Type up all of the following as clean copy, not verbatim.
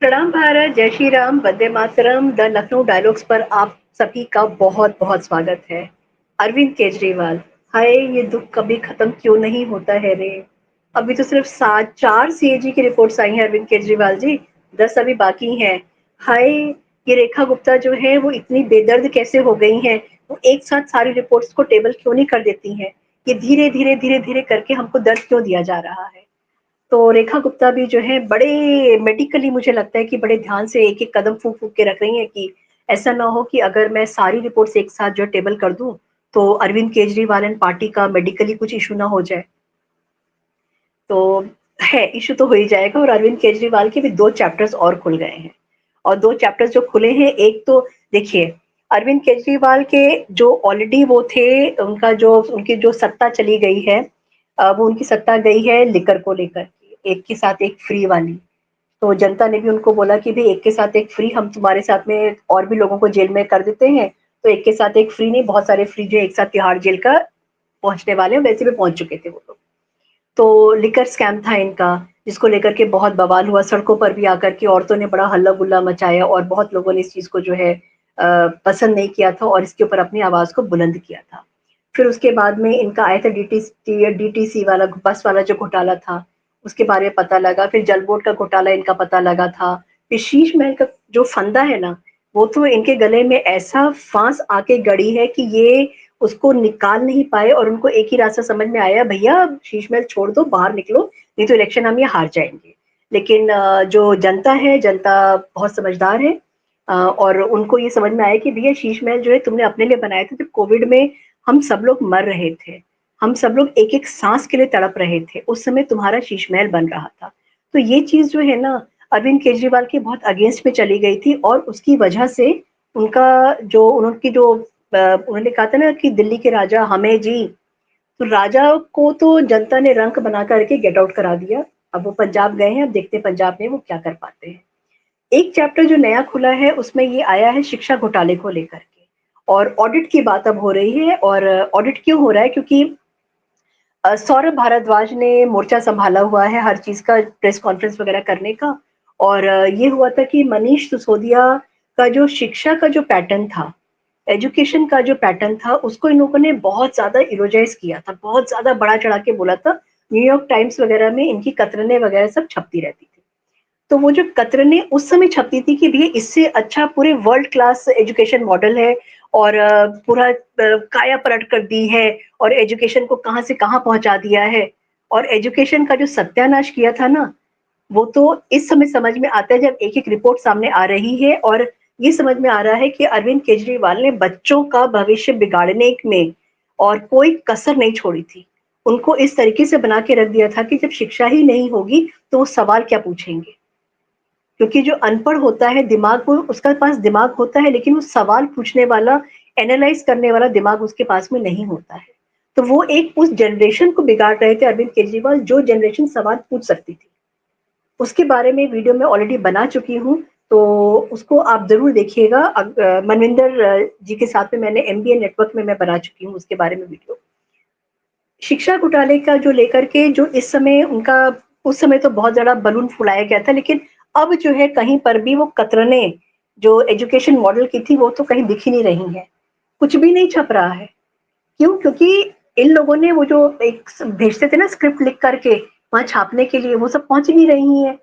प्रणाम भारत, जय Shri Ram, Vande Mataram, the Lucknow dialogues पर आप सभी का बहुत-बहुत स्वागत है। अरविंद केजरीवाल, हाय ये दुःख कभी खत्म क्यों नहीं होता है रे! अभी तो सिर्फ 4 सीएजी की रिपोर्ट्स आई हैं अरविंद केजरीवाल जी, 10 अभी बाकी हैं। हाय! ये रेखा गुप्ता जो है वो इतनी बेदर्द कैसे हो गई हैं? वो एक साथ सारी रिपोर्ट्स को टेबल क्यों नहीं कर देती हैं? ये धीरे-धीरे करके हमको दर्द क्यों दिया जा रहा है? तो रेखा गुप्ता भी जो है बड़े मेडिकली मुझे लगता है कि बड़े ध्यान से एक-एक कदम फूँक-फूँक के रख रही हैं कि ऐसा ना हो कि अगर मैं सारी रिपोर्ट्स एक साथ जो टेबल कर दूँ, तो अरविंद केजरीवाल एंड पार्टी का मेडिकली कुछ इश्यू ना हो जाए। तो है, इश्यू तो हो ही जाएगा और अरविंद केजरीवाल के भी 2 चैप्टर्स और खुल गए हैं। और 2 चैप्टर्स जो खुले हैं, एक तो देखिए, अरविंद केजरीवाल के जो ऑलरेडी वो थे, उनकी जो सत्ता चली गई है, वो उनकी सत्ता गई है लिकर को लेकर के, एक के साथ एक फ्री वाली। तो जनता ने भी उनको बोला कि भई एक के साथ एक फ्री, हम तुम्हारे साथ में और भी लोगों को जेल में कर देते हैं, तो एक के साथ एक फ्री नहीं, बहुत सारे फ्री जो एक साथ तिहाड़ जेल का पहुँचने वाले हैं, वैसे भी पहुँच चुके थे वो लोग। तो लिकर स्कैम था इनका, जिसको लेकर के बहुत बवाल हुआ, सड़कों पर भी आकर के औरतों ने बड़ा हल्ला-गुल्ला मचाया और बहुत लोगों ने इस चीज़ को जो है पसंद नहीं किया था और इसके ऊपर अपनी आवाज़ को बुलंद किया था। फिर उसके बाद में इनका आया था डीटीसी वाला बस वाला जो घोटाला था, उसके बारे में पता लगा, फिर जल बोर्ड का घोटाला इनका पता लगा था, फिर शीश महल का जो फंदा है ना, वो तो इनके गले में ऐसा फांस आके गड़ी है कि ये उसको निकाल नहीं पाए और उनको एक ही रास्ता समझ में आया, भैया शीश महल छोड़ दो, बाहर निकलो, नहीं तो इलेक्शन हम ये हार जाएँगे। लेकिन जो जनता है, जनता बहुत समझदार है, और उनको ये समझ में आया कि भैया शीश महल जो है तुमने अपने लिए बनाए थे, जब कोविड में हम सब लोग मर रहे थे, हम सब लोग एक-एक साँस के लिए तड़प रहे थे, उस समय तुम्हारा शीश महल बन रहा था। तो ये चीज़ जो है ना, अरविंद केजरीवाल के बहुत अगेंस्ट में चली गई थी और उसकी वजह से उनका जो उनकी जो उन्होंने कहा था ना कि दिल्ली के राजा हमें जी, तो राजा को तो जनता ने रंक बना कर के गेट आउट करा दिया। अब वो पंजाब गए हैं, अब देखते हैं पंजाब में वो क्या कर पाते हैं। एक चैप्टर जो नया खुला है उसमें ये आया है शिक्षा घोटाले को लेकर के और ऑडिट की बात अब हो रही है और ऑडिट क्यों हो रहा है क्योंकि सौरभ भारद्वाज ने मोर्चा संभाला हुआ है हर चीज़ का प्रेस कॉन्फ्रेंस वगैरह करने का और ये हुआ था कि मनीष सिसोदिया का जो शिक्षा का जो पैटर्न था, एजुकेशन का जो पैटर्न था, उसको इन लोगों ने बहुत ज़्यादा इरोजाइज़ किया था, बहुत ज़्यादा बढ़ा-चढ़ा के बोला था। न्यूयॉर्क टाइम्स वगैरह में इनकी कतरनें वगैरह सब छपती रहती थी। तो वो जो कतरनें उस समय छपती थी कि भैया इससे अच्छा पूरे वर्ल्ड क्लास एजुकेशन मॉडल है और पूरा काया पलट कर दी है और एजुकेशन को कहाँ से कहाँ पहुँचा दिया है और एजुकेशन का जो सत्यानाश किया था ना, वो तो इस समय समझ में आता है जब एक-एक रिपोर्ट सामने आ रही है और ये समझ में आ रहा है कि अरविंद केजरीवाल ने बच्चों का भविष्य बिगाड़ने में और कोई कसर नहीं छोड़ी थी। उनको इस तरीके से बना के रख दिया था कि जब शिक्षा ही नहीं होगी, तो वो सवाल क्या पूछेंगे? क्योंकि जो अनपढ़ होता है दिमाग वो उसके पास दिमाग होता है लेकिन वो सवाल पूछने वाला, एनालाइज़ करने वाला दिमाग उसके पास में नहीं होता है। तो वो एक उस जनरेशन को बिगाड़ रहे थे अरविंद केजरीवाल जो जनरेशन सवाल पूछ सकती थी। उसके बारे में वीडियो मैं ऑलरेडी बना चुकी हूँ, तो उसको आप ज़रूर देखिएगा। मनविंदर जी के साथ में मैंने एमबीए नेटवर्क में मैं बना चुकी हूँ उसके बारे में वीडियो। शिक्षा घोटाले का जो लेकर के जो इस समय उनका उस समय तो बहुत ज़्यादा बलून फुलाया गया था, लेकिन अब जो है कहीं पर भी वो कतरनें जो एजुकेशन मॉडल की थी, वो तो कहीं दिख ही नहीं रही हैं। कुछ भी नहीं छप रहा है। क्यों? क्योंकि इन लोगों ने वो जो एक भेजते थे ना स्क्रिप्ट लिख करके वहाँ छापने के लिए, वो सब पहुँच ही नहीं रही हैं,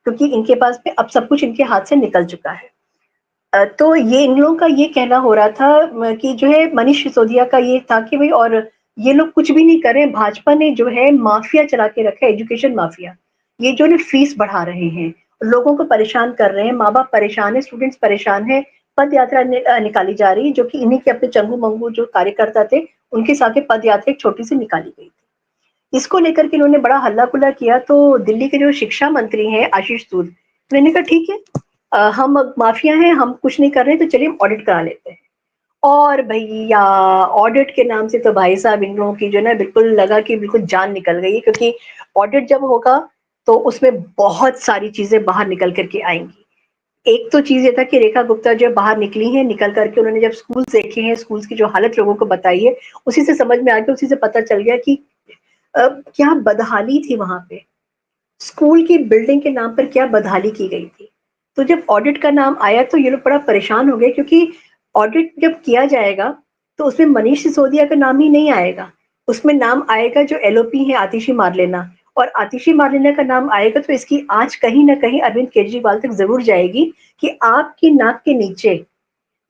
क्योंकि इनके पास में अब सब कुछ इनके हाथ से निकल चुका है। तो ये इन लोगों का ये कहना हो रहा था कि जो है मनीष सिसोदिया का ये था कि भई और ये लोग कुछ भी नहीं कर रहे हैं, भाजपा ने जो है माफिया चला के रखा है, एजुकेशन माफिया। ये जो है फीस बढ़ा रहे हैं, लोगों को परेशान कर रहे हैं, माँ-बाप परेशान हैं, स्टूडेंट्स परेशान हैं, पद यात्रा निकाली जा रही है, जो कि इन्हीं के अपने चंगू-मंगू जो कार्यकर्ता थे, उनके साथ में पद यात्रा एक छोटी-सी निकाली गई थी। इसको लेकर के इन्होंने बड़ा हल्ला-गुल्ला किया, तो दिल्ली के जो शिक्षा मंत्री हैं आशीष सूद, मैंने कहा ठीक है, हम माफिया हैं, हम कुछ नहीं कर रहे, तो चलिए हम ऑडिट करा लेते हैं। और भैया ऑडिट के नाम से तो भाई साहब इन लोगों की जो है ना बिल्कुल लगा कि बिल्कुल जान निकल गई है, क्योंकि ऑडिट जब होगा तो उसमें बहुत सारी चीजें बाहर निकल करके आएंगी। एक तो चीज ये था कि रेखा गुप्ता जो बाहर निकली हैं, निकल करके उन्होंने जब स्कूल्स देखे हैं, स्कूल्स की जो हालत लोगों को बताई है, उसी से समझ में आ गया, उसी से पता चल गया कि क्या बदहाली थी वहां पे। स्कूल की बिल्डिंग के नाम पर क्या बदहाली की गई थी। तो जब ऑडिट का नाम आया तो ये लोग बड़ा परेशान हो गए, क्योंकि ऑडिट जब किया जाएगा तो उसमें मनीष सिसोदिया का नाम ही नहीं आएगा, उसमें नाम आएगा जो एलओपी है आतिशी मारलेना, और आतिशी मारलेना का नाम आएगा तो इसकी आंच कहीं ना कहीं अरविंद केजरीवाल तक जरूर जाएगी कि आपकी नाक के नीचे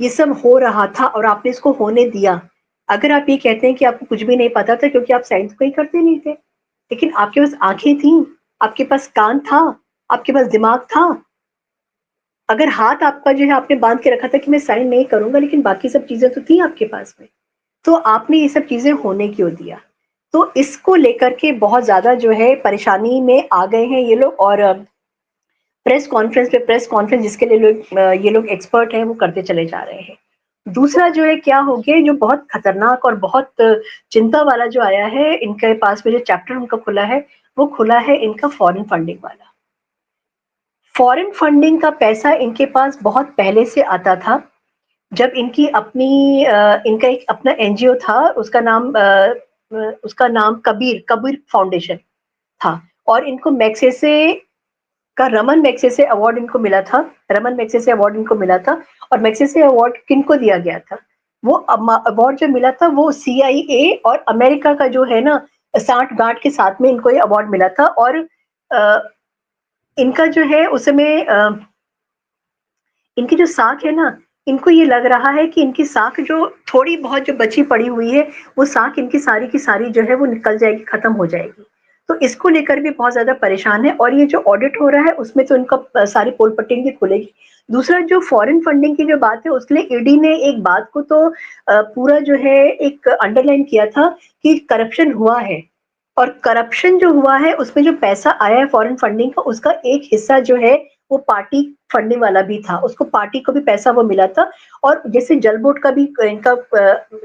ये सब हो रहा था और आपने इसको होने दिया। अगर आप ये कहते हैं कि आपको कुछ भी नहीं पता था क्योंकि आप साइंस को ही करते नहीं थे, लेकिन आपके पास आंखें थी, आपके पास कान था, आपके पास दिमाग था। अगर हाथ आपका जो है आपने बांध के रखा था कि मैं साइन नहीं करूंगा, लेकिन बाकी सब चीजें तो थी आपके पास में, तो आपने ये सब चीजें होने क्यों दिया? तो इसको लेकर के बहुत ज्यादा जो है परेशानी में आ गए हैं ये लोग, और प्रेस कॉन्फ्रेंस पे प्रेस कॉन्फ्रेंस जिसके लिए लोग ये लोग एक्सपर्ट हैं वो करते चले जा रहे हैं। दूसरा जो है क्या हो गया, जो बहुत खतरनाक और बहुत चिंता वाला जो आया है इनके पास में, जो चैप्टर उनका खुला है, वो खुला है इनका फॉरेन फंडिंग वाला। फॉरेन फंडिंग का पैसा इनके पास बहुत पहले से आता था। जब इनकी अपनी इनका एक अपना एनजीओ था, उसका नाम कबीर कबीर फाउंडेशन था, और इनको मैक्सेसे का रमन मैक्सेसे अवार्ड इनको मिला था। रमन मैक्सेसे अवार्ड इनको मिला था, और मैक्सेसे अवार्ड किनको दिया गया था? वो अवार्ड जो मिला था वो सीआईए और अमेरिका का जो है ना साठ गांठ के साथ में इनको ये अवार्ड मिला था। और अ, इनका जो है उस समय इनकी जो साख है ना, इनको ये लग रहा है कि इनकी साख जो थोड़ी बहुत जो बची पड़ी हुई है, वो साख इनकी सारी की सारी जो है वो निकल जाएगी, खत्म हो जाएगी। तो इसको लेकर भी बहुत ज्यादा परेशान है, और ये जो ऑडिट हो रहा है उसमें तो इनका सारी पोल पट्टी इनकी खुलेगी। दूसरा जो फॉरेन फंडिंग की जो बात है उसके लिए ईडी ने एक बात को तो पूरा जो है एक अंडरलाइन किया था कि करप्शन हुआ है, और करप्शन जो हुआ है उसमें जो पैसा आया है फॉरेन फंडिंग का, उसका एक हिस्सा जो है वो पार्टी फंडिंग वाला भी था, उसको पार्टी को भी पैसा वो मिला था। और जैसे जल बोर्ड का भी इनका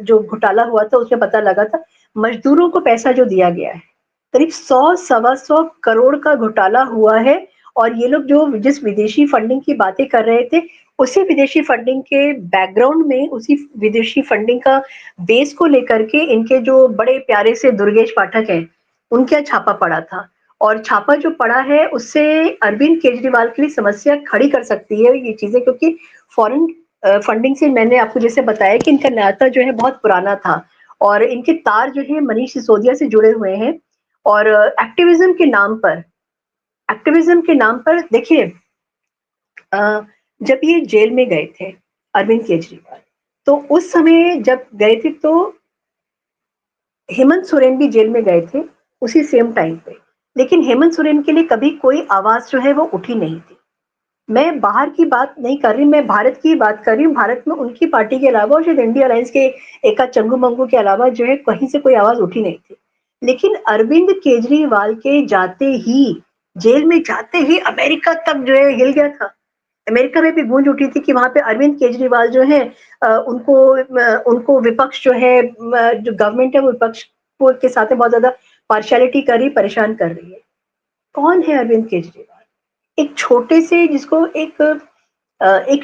जो घोटाला हुआ था उसमें पता लगा था, मजदूरों को पैसा जो दिया गया है करीब 100 सवा 100 करोड़ का घोटाला हुआ है। और ये लोग जो जिस विदेशी फंडिंग की बातें कर रहे थे, उसी विदेशी फंडिंग के बैकग्राउंड में, उसी विदेशी फंडिंग का बेस को लेकर के इनके जो बड़े प्यारे से दुर्गेश पाठक हैं, उनके यहाँ छापा पड़ा था। और छापा जो पड़ा है उससे अरविंद केजरीवाल के लिए समस्या खड़ी कर सकती है ये चीजें, क्योंकि फॉरेन फंडिंग से मैंने आपको जैसे बताया कि इनका नाता जो है बहुत पुराना था, और इनके तार जो है मनीष सिसोदिया से जुड़े हुए हैं। और एक्टिविज्म के नाम पर देखिए, जब ये जेल में गए थे अरविंद केजरीवाल, तो उस समय जब गए थे तो हेमंत सोरेन भी जेल में गए थे उसी सेम टाइम पे, लेकिन हेमंत सोरेन के लिए कभी कोई आवाज जो है वो उठी नहीं थी। मैं बाहर की बात नहीं कर रही, मैं भारत की बात कर रही हूँ। भारत में उनकी पार्टी के अलावा और शायद इंडिया अलायंस के एक आध चंगू मंगू के अलावा जो है कहीं से कोई आवाज उठी नहीं थी। लेकिन अरविंद केजरीवाल के जाते ही, जेल में जाते ही अमेरिका तक जो है हिल गया था। अमेरिका में भी गूंज उठी थी कि वहां पे अरविंद केजरीवाल जो है उनको विपक्ष जो है जो गवर्नमेंट है वो विपक्ष के साथ में बहुत ज्यादा पार्शियलिटी कर रही, परेशान कर रही है। कौन है अरविंद केजरीवाल? एक छोटे से जिसको एक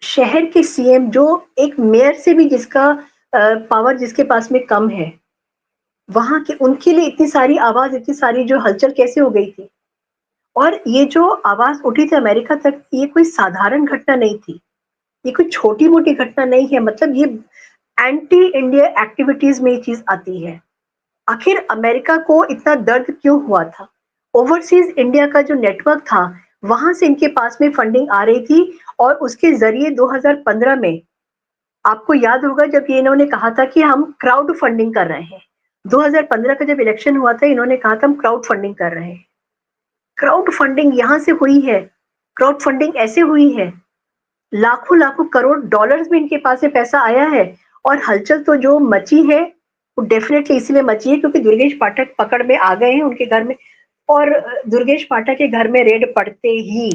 शहर के सीएम, जो एक मेयर से भी जिसका पावर जिसके पास में कम है, वहां के उनके लिए इतनी सारी आवाज, इतनी सारी जो हलचल कैसे हो गई थी? और ये जो आवाज उठी थी अमेरिका तक, ये कोई साधारण घटना नहीं थी, ये कोई छोटी मोटी घटना नहीं है। मतलब ये एंटी इंडिया एक्टिविटीज में ये चीज आती है। आखिर अमेरिका को इतना दर्द क्यों हुआ था? ओवरसीज इंडिया का जो नेटवर्क था, वहां से इनके पास में फंडिंग आ रही थी, और उसके जरिए 2015 में, आपको याद होगा जब ये इन्होंने कहा था कि हम क्राउड फंडिंग कर रहे हैं, 2015 का जब इलेक्शन हुआ था इन्होंने कहा था हम क्राउड फंडिंग कर रहे हैं। क्राउड फंडिंग यहाँ से हुई है, क्राउड फंडिंग ऐसे हुई है, लाखों लाखों करोड़ डॉलर्स में इनके पास में पैसा आया है। और हलचल तो जो मची है वो डेफिनेटली इसलिए मची है क्योंकि दुर्गेश पाठक पकड़ में आ गए हैं उनके घर में। और दुर्गेश पाठक के घर में रेड पड़ते ही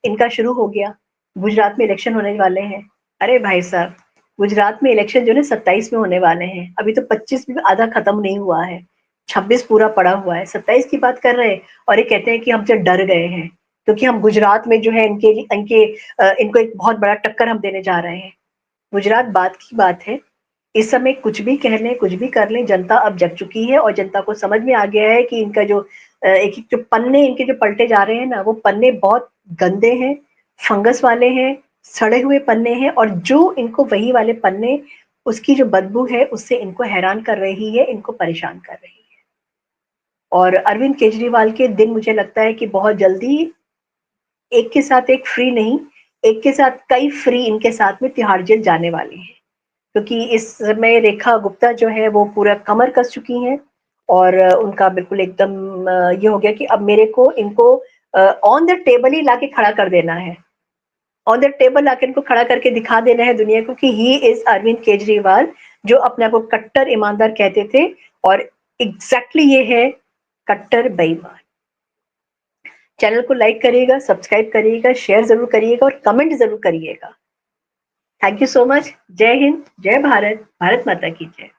इनका शुरू हो गया। गुजरात में इलेक्शन होने वाले हैं। अरे भाई साहब, गुजरात में इलेक्शन जो है 27 में होने वाले हैं, अभी तो 25 भी आधा खत्म नहीं हुआ है, 26 पूरा पड़ा हुआ है, 27 की बात कर रहे हैं। और ये कहते हैं कि हम जो डर गए हैं क्योंकि हम गुजरात में जो है इनके इनके इनको एक बहुत बड़ा टक्कर हम देने जा रहे हैं। गुजरात बात की बात है, इस समय कुछ भी कह लें, कुछ भी कर लें, जनता अब जग चुकी है और जनता को समझ में आ गया है कि इनका जो एक एक जो पन्ने इनके जो पलटे जा रहे हैं ना, वो पन्ने बहुत गंदे हैं, फंगस वाले हैं, सड़े हुए पन्ने हैं, और जो इनको वही वाले पन्ने, उसकी जो बदबू है उससे इनको हैरान कर रही है, इनको परेशान कर रही है। और अरविंद केजरीवाल के दिन मुझे लगता है कि बहुत जल्दी एक के साथ एक फ्री नहीं, एक के साथ कई फ्री इनके साथ में तिहाड़ जेल जाने वाले हैं, क्योंकि इस समय रेखा गुप्ता जो है वो पूरा कमर कस चुकी हैं, और उनका बिल्कुल एकदम ये हो गया कि अब मेरे को इनको ऑन द टेबल ही लाके खड़ा कर देना है, ऑन द टेबल आके इनको खड़ा करके दिखा देना है दुनिया को कि ही इज अरविंद केजरीवाल, जो अपने आप को कट्टर ईमानदार कहते थे, और एग्जैक्टली ये है कट्टर बेईमान। चैनल को लाइक करिएगा, सब्सक्राइब करिएगा, शेयर जरूर करिएगा और कमेंट जरूर करिएगा। Thank you so much. जय हिंद, जय भारत, भारत माता की जय।